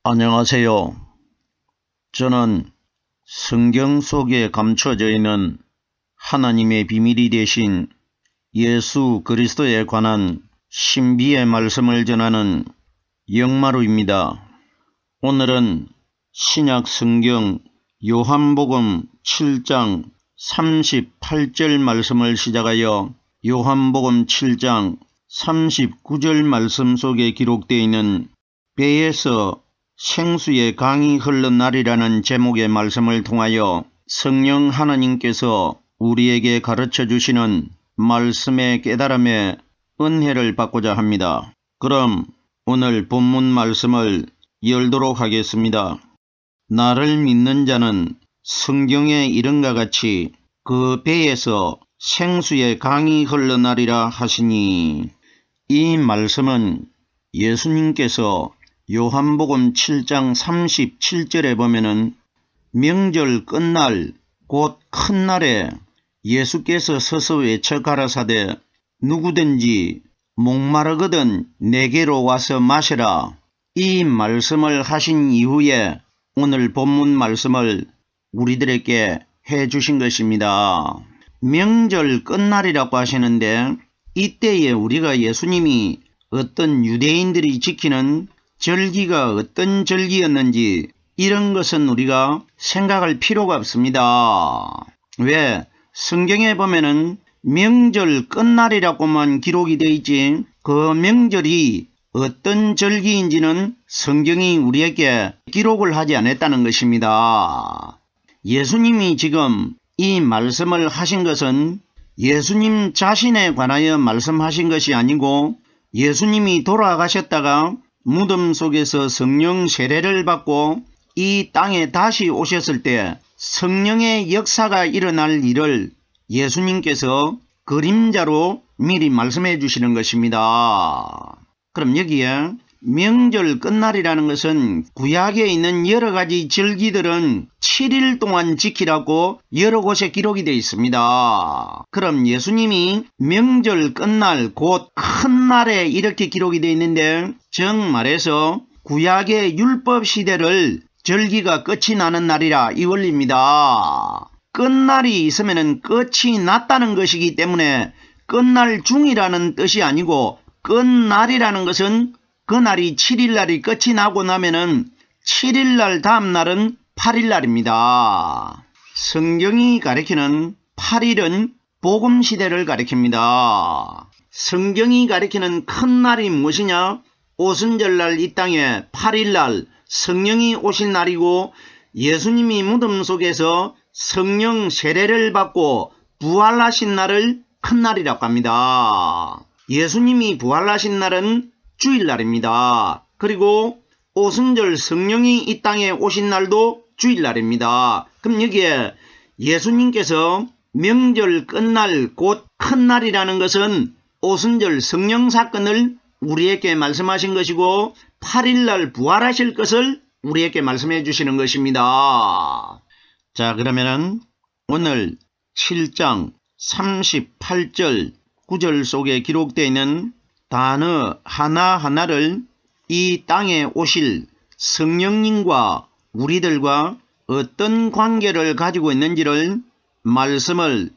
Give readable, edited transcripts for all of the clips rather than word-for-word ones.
안녕하세요. 저는 성경 속에 감춰져 있는 하나님의 비밀이 되신 예수 그리스도에 관한 신비의 말씀을 전하는 영마루입니다. 오늘은 신약 성경 요한복음 7장 38절 말씀을 시작하여 요한복음 7장 39절 말씀 속에 기록되어 있는 배에서 생수의 강이 흐른 날이라는 제목의 말씀을 통하여 성령 하나님께서 우리에게 가르쳐 주시는 말씀의 깨달음에 은혜를 받고자 합니다. 그럼 오늘 본문 말씀을 열도록 하겠습니다. 나를 믿는 자는 성경에 이른과 같이 그 배에서 생수의 강이 흘러나리라 하시니, 이 말씀은 예수님께서 요한복음 7장 37절에 보면은 명절 끝날 곧 큰 날에 예수께서 서서 외쳐 가라사대 누구든지 목마르거든 내게로 와서 마시라, 이 말씀을 하신 이후에 오늘 본문 말씀을 우리들에게 해주신 것입니다. 명절 끝날이라고 하시는데, 이때에 우리가 예수님이 어떤 유대인들이 지키는 절기가 어떤 절기였는지 이런 것은 우리가 생각할 필요가 없습니다. 왜? 성경에 보면은 명절 끝날이라고만 기록이 되어 있지 그 명절이 어떤 절기인지는 성경이 우리에게 기록을 하지 않았다는 것입니다. 예수님이 지금 이 말씀을 하신 것은 예수님 자신에 관하여 말씀하신 것이 아니고, 예수님이 돌아가셨다가 무덤 속에서 성령 세례를 받고 이 땅에 다시 오셨을 때 성령의 역사가 일어날 일을 예수님께서 그림자로 미리 말씀해 주시는 것입니다. 그럼 여기에 명절 끝날이라는 것은 구약에 있는 여러 가지 절기들은 7일 동안 지키라고 여러 곳에 기록이 되어 있습니다. 그럼 예수님이 명절 끝날 곧 큰 날에 이렇게 기록이 되어 있는데, 정말해서 구약의 율법 시대를 절기가 끝이 나는 날이라 이 원리입니다. 끝날이 있으면 끝이 났다는 것이기 때문에 끝날 중이라는 뜻이 아니고, 끝날이라는 것은 그날이 7일날이 끝이 나고 나면은 7일날 다음 날은 8일날입니다. 성경이 가리키는 8일은 복음시대를 가리킵니다. 성경이 가리키는 큰 날이 무엇이냐? 오순절날 이 땅에 8일날 성령이 오실 날이고, 예수님이 무덤 속에서 성령 세례를 받고 부활하신 날을 큰 날이라고 합니다. 예수님이 부활하신 날은 주일날입니다. 그리고 오순절 성령이 이 땅에 오신 날도 주일날입니다. 그럼 여기에 예수님께서 명절 끝날 곧 큰 날이라는 것은 오순절 성령 사건을 우리에게 말씀하신 것이고, 8일날 부활하실 것을 우리에게 말씀해 주시는 것입니다. 자, 그러면은 오늘 7장 38절 9절 속에 기록되어 있는 단어 하나하나를 이 땅에 오실 성령님과 우리들과 어떤 관계를 가지고 있는지를 말씀을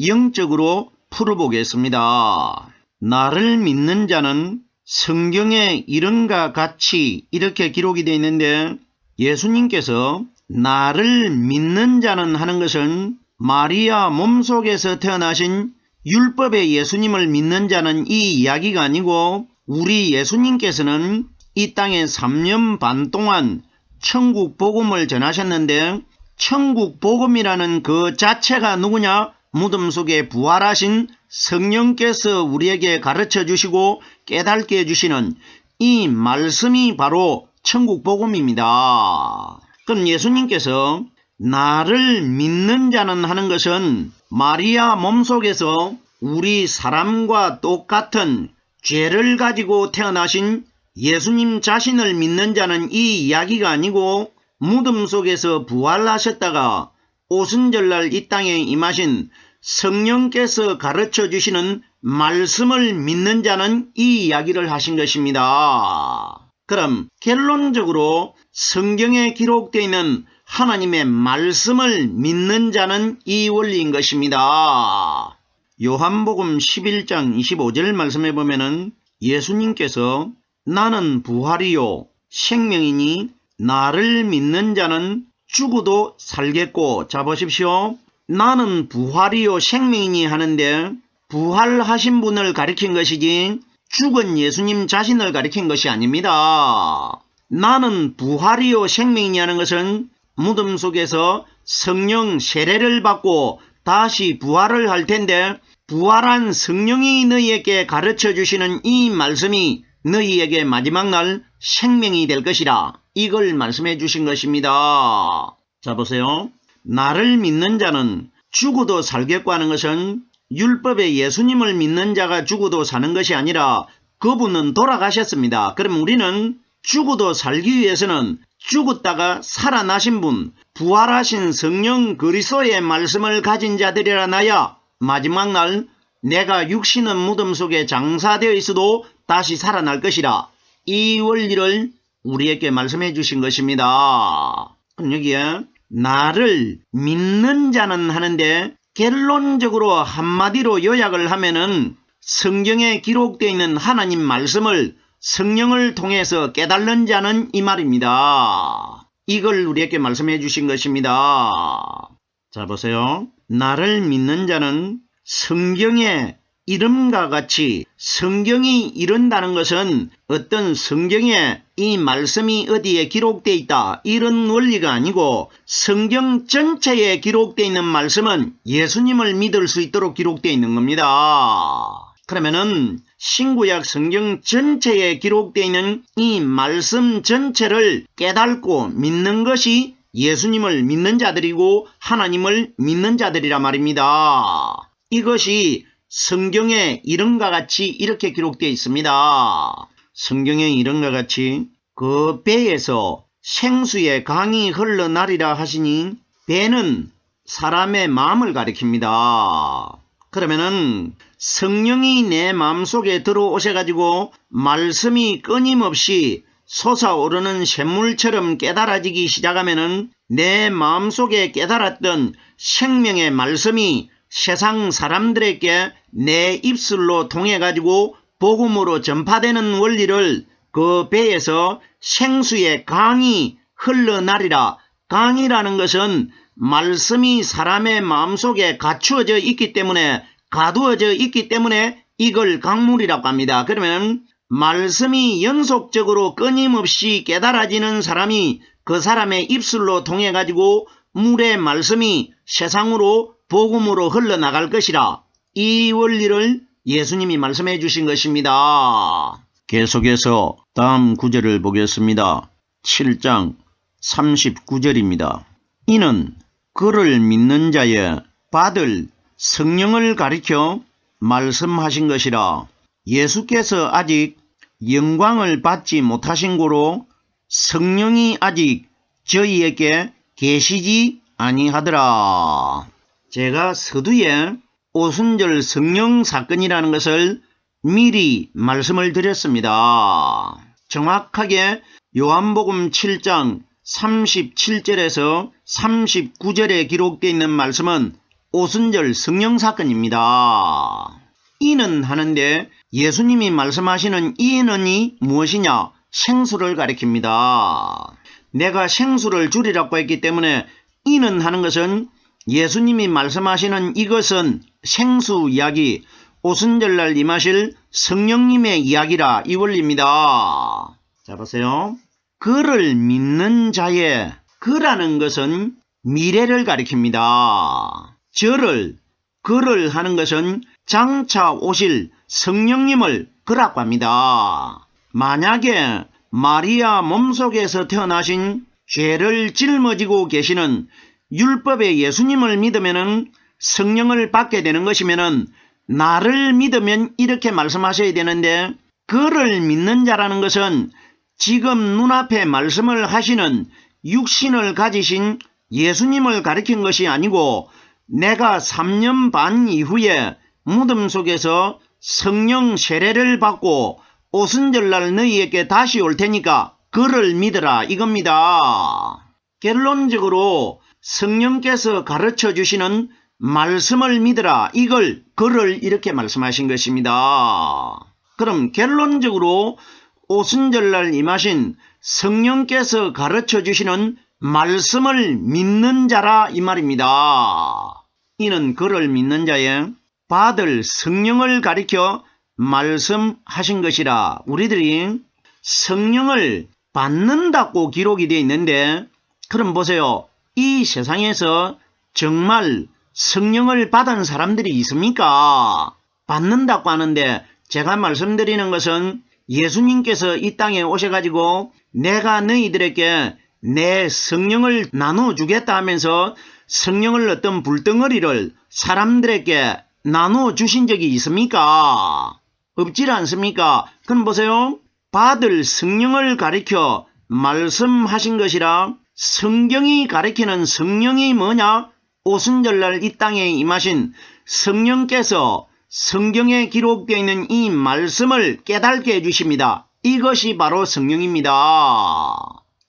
영적으로 풀어보겠습니다. 나를 믿는 자는 성경에 이른과 같이 이렇게 기록이 되어 있는데, 예수님께서 나를 믿는 자는 하는 것은 마리아 몸속에서 태어나신 율법의 예수님을 믿는 자는 이 이야기가 아니고, 우리 예수님께서는 이 땅에 3년 반 동안 천국 복음을 전하셨는데, 천국 복음이라는 그 자체가 누구냐? 무덤 속에 부활하신 성령께서 우리에게 가르쳐 주시고 깨닫게 해주시는 이 말씀이 바로 천국 복음입니다. 그럼 예수님께서 나를 믿는 자는 하는 것은 마리아 몸속에서 우리 사람과 똑같은 죄를 가지고 태어나신 예수님 자신을 믿는 자는 이 이야기가 아니고, 무덤 속에서 부활하셨다가 오순절날 이 땅에 임하신 성령께서 가르쳐 주시는 말씀을 믿는 자는 이 이야기를 하신 것입니다. 그럼 결론적으로 성경에 기록되어 있는 하나님의 말씀을 믿는 자는 이 원리인 것입니다. 요한복음 11장 25절 말씀에 보면은 예수님께서 나는 부활이요 생명이니 나를 믿는 자는 죽어도 살겠고, 자 보십시오. 나는 부활이요 생명이니 하는데 부활하신 분을 가리킨 것이지 죽은 예수님 자신을 가리킨 것이 아닙니다. 나는 부활이요 생명이니 하는 것은 무덤 속에서 성령 세례를 받고 다시 부활을 할 텐데 부활한 성령이 너희에게 가르쳐 주시는 이 말씀이 너희에게 마지막 날 생명이 될 것이라, 이걸 말씀해 주신 것입니다. 자 보세요. 나를 믿는 자는 죽어도 살겠고 하는 것은 율법에 예수님을 믿는 자가 죽어도 사는 것이 아니라 그분은 돌아가셨습니다. 그럼 우리는 죽어도 살기 위해서는 죽었다가 살아나신 분, 부활하신 성령 그리스도의 말씀을 가진 자들이라 나야 마지막 날 내가 육신은 무덤 속에 장사되어 있어도 다시 살아날 것이라, 이 원리를 우리에게 말씀해 주신 것입니다. 그럼 여기에 나를 믿는 자는 하는데 결론적으로 한마디로 요약을 하면은 성경에 기록되어 있는 하나님 말씀을 성령을 통해서 깨달는 자는 이 말입니다. 이걸 우리에게 말씀해 주신 것입니다. 자 보세요. 나를 믿는 자는 성경의 이름과 같이, 성경이 이른다는 것은 어떤 성경에 이 말씀이 어디에 기록되어 있다 이런 원리가 아니고, 성경 전체에 기록되어 있는 말씀은 예수님을 믿을 수 있도록 기록되어 있는 겁니다. 그러면은 신구약 성경 전체에 기록되어 있는 이 말씀 전체를 깨닫고 믿는 것이 예수님을 믿는 자들이고 하나님을 믿는 자들이라 말입니다. 이것이 성경의 이름과 같이 이렇게 기록되어 있습니다. 성경의 이름과 같이 그 배에서 생수의 강이 흘러나리라 하시니, 배는 사람의 마음을 가리킵니다. 그러면은 성령이 내 마음속에 들어오셔가지고 말씀이 끊임없이 솟아오르는 샘물처럼 깨달아지기 시작하면은 내 마음속에 깨달았던 생명의 말씀이 세상 사람들에게 내 입술로 통해가지고 복음으로 전파되는 원리를 그 배에서 생수의 강이 흘러나리라. 강이라는 것은 말씀이 사람의 마음속에 갖추어져 있기 때문에, 가두어져 있기 때문에 이걸 강물이라고 합니다. 그러면 말씀이 연속적으로 끊임없이 깨달아지는 사람이 그 사람의 입술로 통해 가지고 물의 말씀이 세상으로 복음으로 흘러나갈 것이라, 이 원리를 예수님이 말씀해 주신 것입니다. 계속해서 다음 구절을 보겠습니다. 7장 39절입니다. 이는 그를 믿는 자의 받을 성령을 가리켜 말씀하신 것이라. 예수께서 아직 영광을 받지 못하신 고로 성령이 아직 저희에게 계시지 아니하더라. 제가 서두에 오순절 성령 사건이라는 것을 미리 말씀을 드렸습니다. 정확하게 요한복음 7장 37절에서 39절에 기록되어 있는 말씀은 오순절 성령 사건입니다. 이는 하는데 예수님이 말씀하시는 이는이 무엇이냐? 생수를 가리킵니다. 내가 생수를 주리라고 했기 때문에 이는 하는 것은 예수님이 말씀하시는 이것은 생수 이야기, 오순절날 임하실 성령님의 이야기라, 이 원리입니다. 자 보세요. 그를 믿는 자의, 그라는 것은 미래를 가리킵니다. 그를 하는 것은 장차 오실 성령님을 그라고 합니다. 만약에 마리아 몸속에서 태어나신 죄를 짊어지고 계시는 율법의 예수님을 믿으면은 성령을 받게 되는 것이면은, 나를 믿으면 이렇게 말씀하셔야 되는데, 그를 믿는 자라는 것은 지금 눈앞에 말씀을 하시는 육신을 가지신 예수님을 가리킨 것이 아니고, 내가 3년 반 이후에 무덤 속에서 성령 세례를 받고 오순절날 너희에게 다시 올 테니까 그를 믿으라 이겁니다. 결론적으로 성령께서 가르쳐 주시는 말씀을 믿으라 이걸 그를 이렇게 말씀하신 것입니다. 그럼 결론적으로 오순절날 임하신 성령께서 가르쳐 주시는 말씀을 믿는 자라 이 말입니다. 이는 그를 믿는 자의 받을 성령을 가리켜 말씀하신 것이라. 우리들이 성령을 받는다고 기록이 되어 있는데 그럼 보세요. 이 세상에서 정말 성령을 받은 사람들이 있습니까? 받는다고 하는데 제가 말씀드리는 것은 예수님께서 이 땅에 오셔가지고 내가 너희들에게 내 성령을 나눠주겠다 하면서 성령을 어떤 불덩어리를 사람들에게 나눠주신 적이 있습니까? 없질 않습니까? 그럼 보세요. 받을 성령을 가리켜 말씀하신 것이라. 성경이 가리키는 성령이 뭐냐? 오순절날 이 땅에 임하신 성령께서 성경에 기록되어 있는 이 말씀을 깨닫게 해주십니다. 이것이 바로 성령입니다.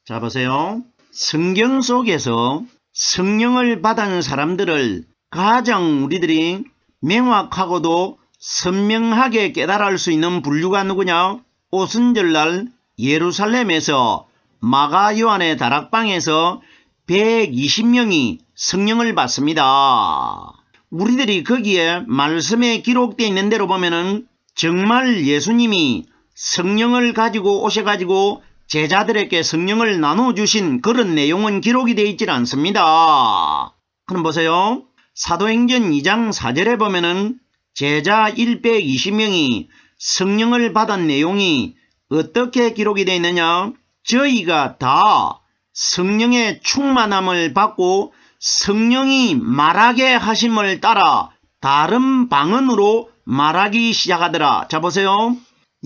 자 보세요. 성경 속에서 성령을 받은 사람들을 가장 우리들이 명확하고도 선명하게 깨달을 수 있는 분류가 누구냐? 오순절날 예루살렘에서 마가 요한의 다락방에서 120명이 성령을 받습니다. 우리들이 거기에 말씀에 기록되어 있는 대로 보면은 정말 예수님이 성령을 가지고 오셔가지고 제자들에게 성령을 나눠주신 그런 내용은 기록이 되어 있질 않습니다. 그럼 보세요. 사도행전 2장 4절에 보면은 제자 120명이 성령을 받은 내용이 어떻게 기록이 되어 있느냐? 저희가 다 성령의 충만함을 받고 성령이 말하게 하심을 따라 다른 방언으로 말하기 시작하더라. 자 보세요.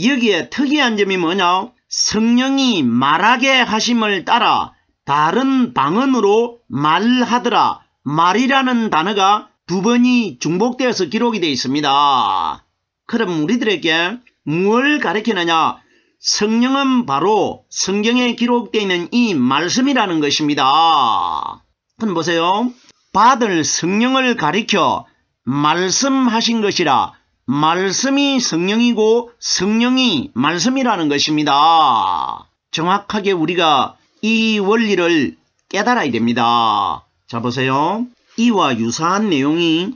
여기에 특이한 점이 뭐냐? 성령이 말하게 하심을 따라 다른 방언으로 말하더라. 말이라는 단어가 두 번이 중복되어서 기록이 되어 있습니다. 그럼 우리들에게 무엇을 가리키느냐? 성령은 바로 성경에 기록되어 있는 이 말씀이라는 것입니다. 그럼 보세요. 받을 성령을 가리켜 말씀하신 것이라. 말씀이 성령이고 성령이 말씀이라는 것입니다. 정확하게 우리가 이 원리를 깨달아야 됩니다. 자 보세요. 이와 유사한 내용이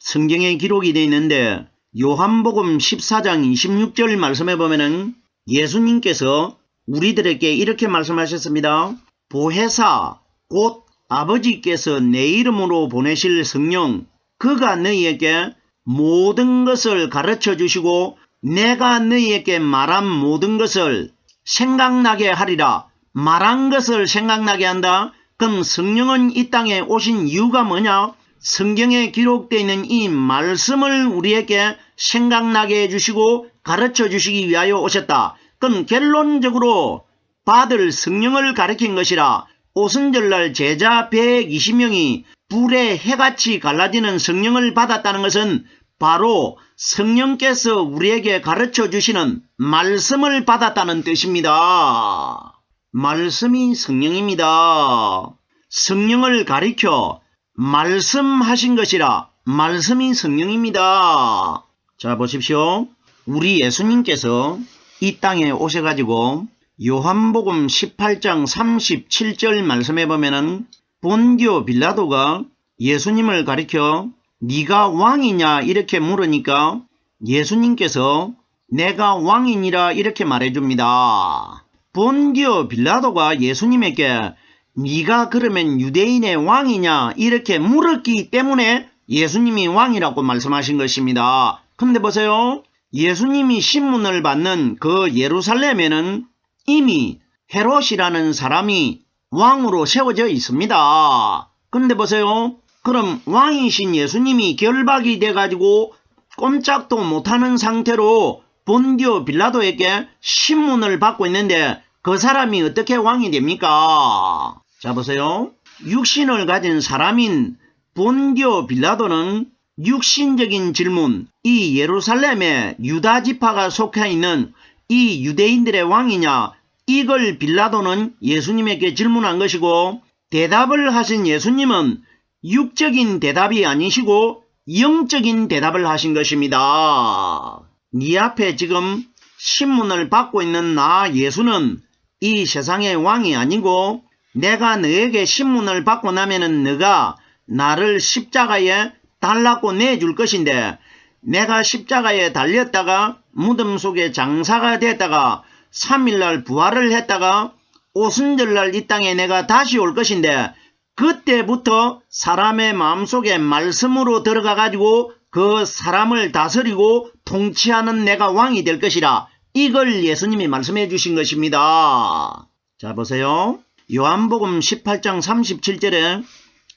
성경에 기록이 되어 있는데 요한복음 14장 26절 말씀해 보면은 예수님께서 우리들에게 이렇게 말씀하셨습니다. 보혜사 곧 아버지께서 내 이름으로 보내실 성령 그가 너희에게 모든 것을 가르쳐 주시고 내가 너희에게 말한 모든 것을 생각나게 하리라. 말한 것을 생각나게 한다. 그럼 성령은 이 땅에 오신 이유가 뭐냐? 성경에 기록되어 있는 이 말씀을 우리에게 생각나게 해주시고 가르쳐 주시기 위하여 오셨다. 그럼 결론적으로 받을 성령을 가리킨 것이라. 오순절날 제자 120명이 불에 해같이 갈라지는 성령을 받았다는 것은 바로 성령께서 우리에게 가르쳐 주시는 말씀을 받았다는 뜻입니다. 말씀이 성령입니다. 성령을 가리켜 말씀하신 것이라. 말씀이 성령입니다. 자 보십시오. 우리 예수님께서 이 땅에 오셔가지고 요한복음 18장 37절 말씀해 보면은 본디오 빌라도가 예수님을 가리켜 네가 왕이냐 이렇게 물으니까 예수님께서 내가 왕이니라 이렇게 말해줍니다. 본디오 빌라도가 예수님에게 네가 그러면 유대인의 왕이냐 이렇게 물었기 때문에 예수님이 왕이라고 말씀하신 것입니다. 근데 보세요. 예수님이 신문을 받는 그 예루살렘에는 이미 헤롯이라는 사람이 왕으로 세워져 있습니다. 근데 보세요. 그럼 왕이신 예수님이 결박이 돼가지고 꼼짝도 못하는 상태로 본디오 빌라도에게 신문을 받고 있는데 그 사람이 어떻게 왕이 됩니까? 자 보세요. 육신을 가진 사람인 본디오 빌라도는 육신적인 질문, 이 예루살렘에 유다 지파가 속해 있는 이 유대인들의 왕이냐? 이걸 빌라도는 예수님에게 질문한 것이고, 대답을 하신 예수님은 육적인 대답이 아니시고 영적인 대답을 하신 것입니다. 네 앞에 지금 신문을 받고 있는 나 예수는 이 세상의 왕이 아니고, 내가 너에게 신문을 받고 나면은 너가 나를 십자가에 달라고 내줄 것인데, 내가 십자가에 달렸다가 무덤 속에 장사가 됐다가 3일날 부활을 했다가 오순절날 이 땅에 내가 다시 올 것인데, 그때부터 사람의 마음속에 말씀으로 들어가 가지고 그 사람을 다스리고 통치하는 내가 왕이 될 것이라. 이걸 예수님이 말씀해 주신 것입니다. 자, 보세요. 요한복음 18장 37절에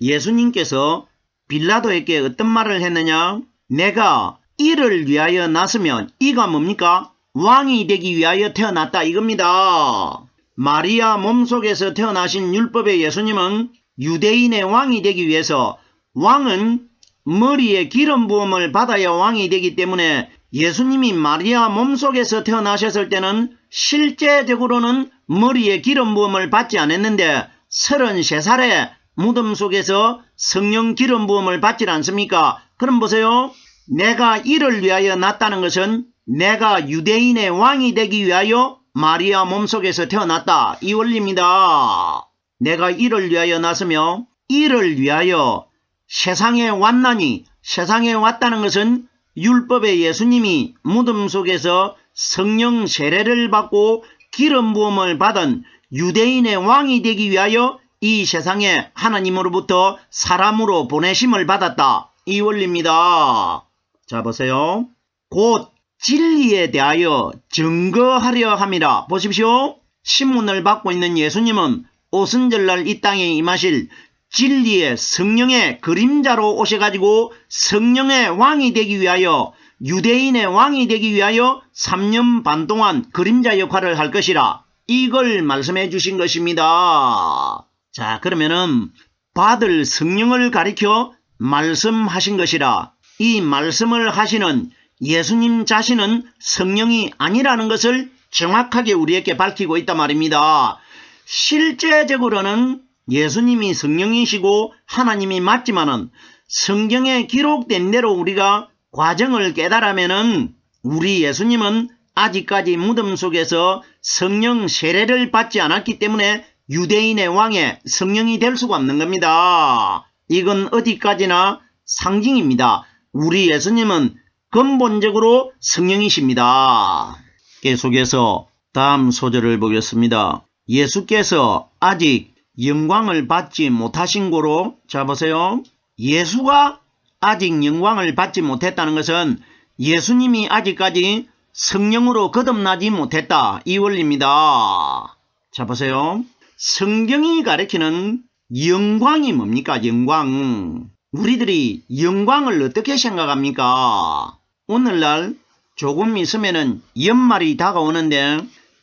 예수님께서 빌라도에게 어떤 말을 했느냐? 내가 이를 위하여 났으면, 이가 뭡니까? 왕이 되기 위하여 태어났다 이겁니다. 마리아 몸속에서 태어나신 율법의 예수님은 유대인의 왕이 되기 위해서, 왕은 머리에 기름 부음을 받아야 왕이 되기 때문에 예수님이 마리아 몸속에서 태어나셨을 때는 실제적으로는 머리에 기름 부음을 받지 않았는데 33살에 무덤 속에서 성령 기름 부음을 받지 않습니까? 그럼 보세요. 내가 이를 위하여 났다는 것은 내가 유대인의 왕이 되기 위하여 마리아 몸속에서 태어났다 이 원리입니다. 내가 이를 위하여 났으며 이를 위하여 세상에 왔나니, 세상에 왔다는 것은 율법의 예수님이 무덤 속에서 성령 세례를 받고 기름 부음을 받은 유대인의 왕이 되기 위하여 이 세상에 하나님으로부터 사람으로 보내심을 받았다 이 원리입니다. 자, 보세요. 곧 진리에 대하여 증거하려 함이라. 보십시오. 신문을 받고 있는 예수님은 오순절날 이 땅에 임하실 진리의 성령의 그림자로 오셔가지고 성령의 왕이 되기 위하여, 유대인의 왕이 되기 위하여 3년 반 동안 그림자 역할을 할 것이라. 이걸 말씀해 주신 것입니다. 자, 그러면은 받을 성령을 가리켜 말씀하신 것이라. 이 말씀을 하시는 예수님 자신은 성령이 아니라는 것을 정확하게 우리에게 밝히고 있단 말입니다. 실제적으로는 예수님이 성령이시고 하나님이 맞지만은 성경에 기록된 대로 우리가 과정을 깨달으면은 우리 예수님은 아직까지 무덤 속에서 성령 세례를 받지 않았기 때문에 유대인의 왕의 성령이 될 수가 없는 겁니다. 이건 어디까지나 상징입니다. 우리 예수님은 근본적으로 성령이십니다. 계속해서 다음 소절을 보겠습니다. 예수께서 아직 영광을 받지 못하신 고로, 자 보세요. 예수가 아직 영광을 받지 못했다는 것은 예수님이 아직까지 성령으로 거듭나지 못했다 이 원리입니다. 자 보세요. 성경이 가리키는 영광이 뭡니까? 영광. 우리들이 영광을 어떻게 생각합니까? 오늘날 조금 있으면은 연말이 다가오는데,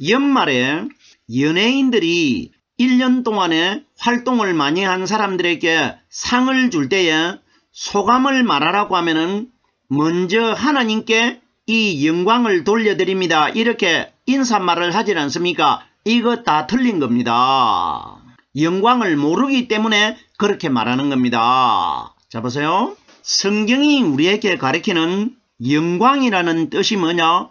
연말에 연예인들이 1년 동안에 활동을 많이 한 사람들에게 상을 줄 때에 소감을 말하라고 하면은 먼저 하나님께 이 영광을 돌려드립니다. 이렇게 인사말을 하지 않습니까? 이거 다 틀린 겁니다. 영광을 모르기 때문에 그렇게 말하는 겁니다. 자 보세요. 성경이 우리에게 가리키는 영광이라는 뜻이 뭐냐?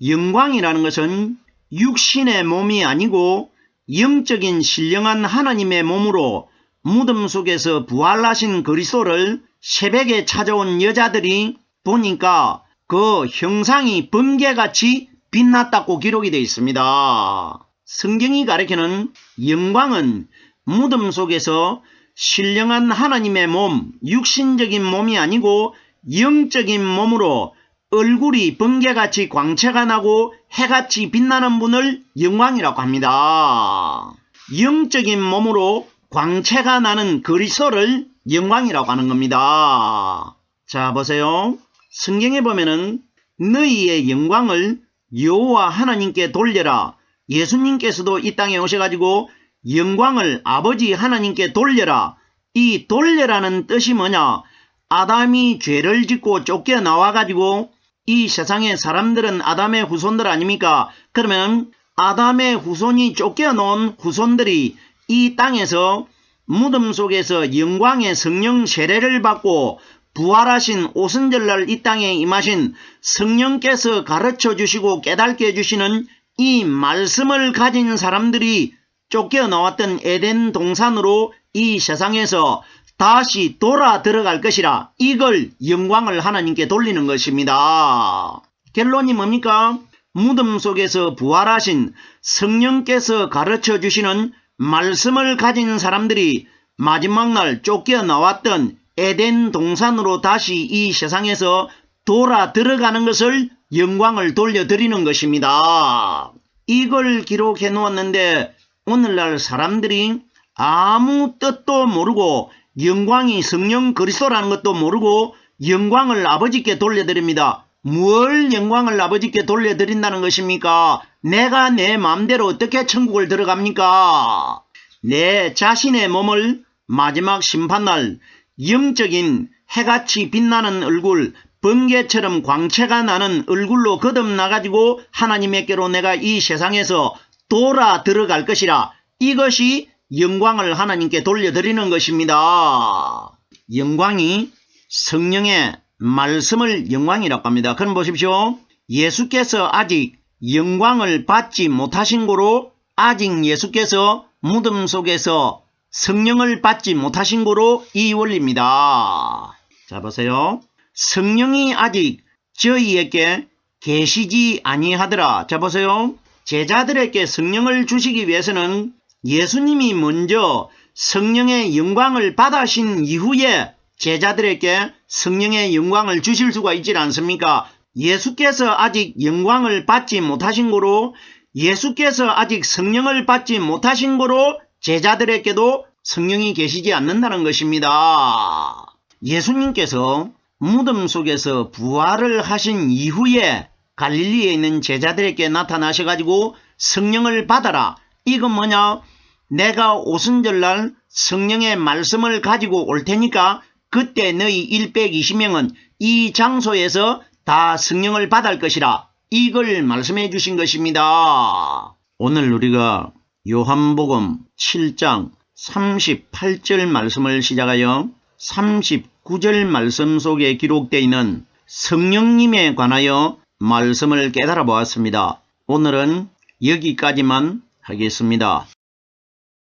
영광이라는 것은 육신의 몸이 아니고 영적인 신령한 하나님의 몸으로 무덤 속에서 부활하신 그리스도를 새벽에 찾아온 여자들이 보니까 그 형상이 번개같이 빛났다고 기록이 되어 있습니다. 성경이 가리키는 영광은 무덤 속에서 신령한 하나님의 몸, 육신적인 몸이 아니고 영적인 몸으로 얼굴이 번개같이 광채가 나고 해같이 빛나는 분을 영광이라고 합니다. 영적인 몸으로 광채가 나는 그리스도를 영광이라고 하는 겁니다. 자 보세요. 성경에 보면은 너희의 영광을 여호와 하나님께 돌려라. 예수님께서도 이 땅에 오셔가지고 영광을 아버지 하나님께 돌려라. 이 돌려라는 뜻이 뭐냐? 아담이 죄를 짓고 쫓겨나와가지고 이 세상의 사람들은 아담의 후손들 아닙니까? 그러면 아담의 후손이 쫓겨놓은 후손들이 이 땅에서 무덤 속에서 영광의 성령 세례를 받고 부활하신 오순절날 이 땅에 임하신 성령께서 가르쳐 주시고 깨닫게 해주시는 이 말씀을 가진 사람들이 쫓겨나왔던 에덴 동산으로 이 세상에서 다시 돌아 들어갈 것이라, 이걸 영광을 하나님께 돌리는 것입니다. 결론이 뭡니까? 무덤 속에서 부활하신 성령께서 가르쳐 주시는 말씀을 가진 사람들이 마지막 날 쫓겨나왔던 에덴 동산으로 다시 이 세상에서 돌아 들어가는 것을 영광을 돌려드리는 것입니다. 이걸 기록해 놓았는데 오늘날 사람들이 아무 뜻도 모르고 영광이 성령 그리스도라는 것도 모르고 영광을 아버지께 돌려드립니다. 뭘 영광을 아버지께 돌려드린다는 것입니까? 내가 내 마음대로 어떻게 천국을 들어갑니까? 내 자신의 몸을 마지막 심판날 영적인 해같이 빛나는 얼굴, 번개처럼 광채가 나는 얼굴로 거듭나가지고 하나님께로 내가 이 세상에서 돌아 들어갈 것이라, 이것이 영광을 하나님께 돌려드리는 것입니다. 영광이 성령의 말씀을 영광이라고 합니다. 그럼 보십시오. 예수께서 아직 영광을 받지 못하신 거로, 아직 예수께서 무덤 속에서 성령을 받지 못하신 거로 이 원리입니다. 자, 보세요. 성령이 아직 저희에게 계시지 아니하더라. 자, 보세요. 제자들에게 성령을 주시기 위해서는 예수님이 먼저 성령의 영광을 받으신 이후에 제자들에게 성령의 영광을 주실 수가 있지 않습니까? 예수께서 아직 영광을 받지 못하신 거로, 예수께서 아직 성령을 받지 못하신 거로 제자들에게도 성령이 계시지 않는다는 것입니다. 예수님께서 무덤 속에서 부활을 하신 이후에 갈릴리에 있는 제자들에게 나타나셔가지고 성령을 받아라. 이건 뭐냐? 내가 오순절날 성령의 말씀을 가지고 올 테니까 그때 너희 120명은 이 장소에서 다 성령을 받을 것이라, 이걸 말씀해 주신 것입니다. 오늘 우리가 요한복음 7장 38절 말씀을 시작하여 39절 말씀 속에 기록되어 있는 성령님에 관하여 말씀을 깨달아 보았습니다. 오늘은 여기까지만 하겠습니다.